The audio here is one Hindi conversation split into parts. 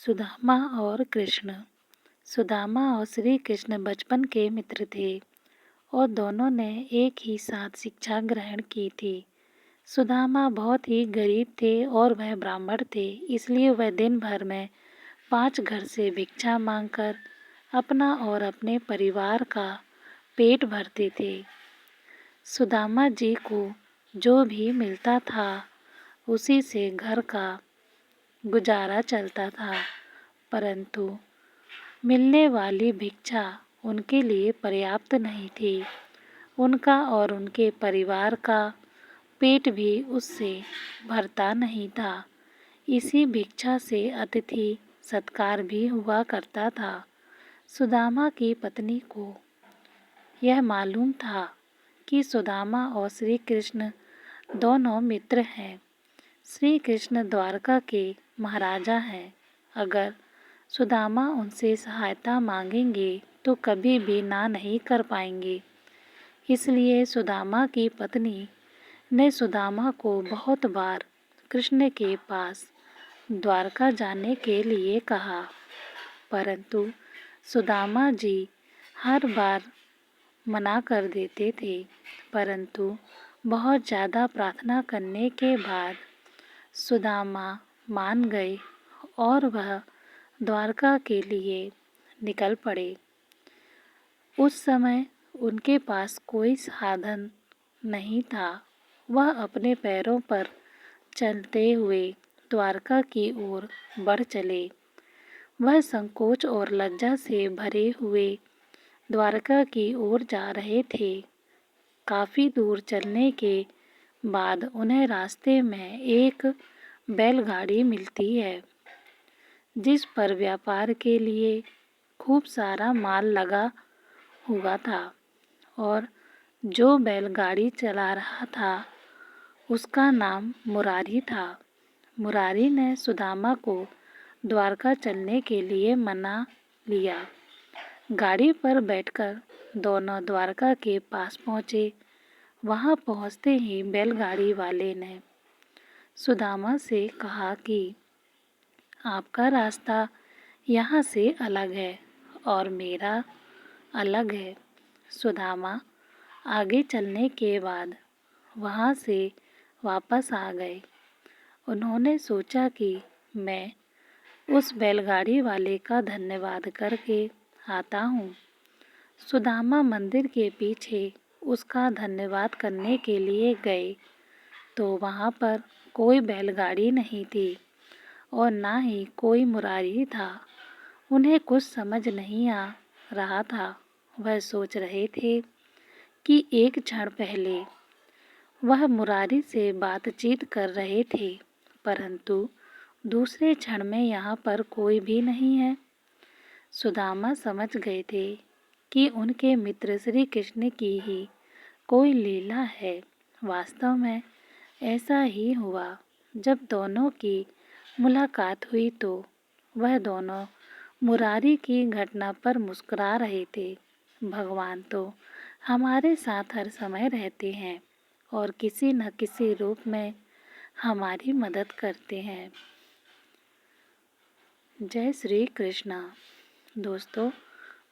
सुदामा और कृष्ण। सुदामा और श्री कृष्ण बचपन के मित्र थे और दोनों ने एक ही साथ शिक्षा ग्रहण की थी। सुदामा बहुत ही गरीब थे और वह ब्राह्मण थे, इसलिए वह दिन भर में 5 घर से भिक्षा मांगकर अपना और अपने परिवार का पेट भरते थे। सुदामा जी को जो भी मिलता था उसी से घर का गुजारा चलता था, परंतु मिलने वाली भिक्षा उनके लिए पर्याप्त नहीं थी। उनका और उनके परिवार का पेट भी उससे भरता नहीं था। इसी भिक्षा से अतिथि सत्कार भी हुआ करता था। सुदामा की पत्नी को यह मालूम था कि सुदामा और श्री कृष्ण दोनों मित्र हैं। श्री कृष्ण द्वारका के महाराजा हैं। अगर सुदामा उनसे सहायता मांगेंगे तो कभी भी ना नहीं कर पाएंगे। इसलिए सुदामा की पत्नी ने सुदामा को बहुत बार कृष्ण के पास द्वारका जाने के लिए कहा, परंतु सुदामा जी हर बार मना कर देते थे। परंतु बहुत ज़्यादा प्रार्थना करने के बाद सुदामा मान गए और वह द्वारका के लिए निकल पड़े। उस समय उनके पास कोई साधन नहीं था। वह अपने पैरों पर चलते हुए द्वारका की ओर बढ़ चले। वह संकोच और लज्जा से भरे हुए द्वारका की ओर जा रहे थे। काफ़ी दूर चलने के बाद उन्हें रास्ते में एक बैलगाड़ी मिलती है, जिस पर व्यापार के लिए खूब सारा माल लगा हुआ था और जो बैलगाड़ी चला रहा था उसका नाम मुरारी था। मुरारी ने सुदामा को द्वारका चलने के लिए मना लिया। गाड़ी पर बैठकर दोनों द्वारका के पास पहुँचे। वहाँ पहुँचते ही बैलगाड़ी वाले ने सुदामा से कहा कि आपका रास्ता यहाँ से अलग है और मेरा अलग है। सुदामा आगे चलने के बाद वहाँ से वापस आ गए। उन्होंने सोचा कि मैं उस बैलगाड़ी वाले का धन्यवाद करके आता हूँ। सुदामा मंदिर के पीछे उसका धन्यवाद करने के लिए गए तो वहाँ पर कोई बैलगाड़ी नहीं थी और ना ही कोई मुरारी था। उन्हें कुछ समझ नहीं आ रहा था। वह सोच रहे थे कि एक क्षण पहले वह मुरारी से बातचीत कर रहे थे, परंतु दूसरे क्षण में यहाँ पर कोई भी नहीं है। सुदामा समझ गए थे कि उनके मित्र श्री कृष्ण की ही कोई लीला है। वास्तव में ऐसा ही हुआ। जब दोनों की मुलाकात हुई तो वह दोनों मुरारी की घटना पर मुस्कुरा रहे थे। भगवान तो हमारे साथ हर समय रहते हैं और किसी न किसी रूप में हमारी मदद करते हैं। जय श्री कृष्णा। दोस्तों,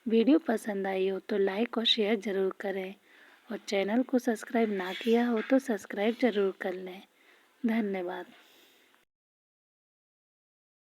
वीडियो पसंद आई हो तो लाइक और शेयर ज़रूर करें और चैनल को सब्सक्राइब ना किया हो तो सब्सक्राइब ज़रूर कर लें। धन्यवाद।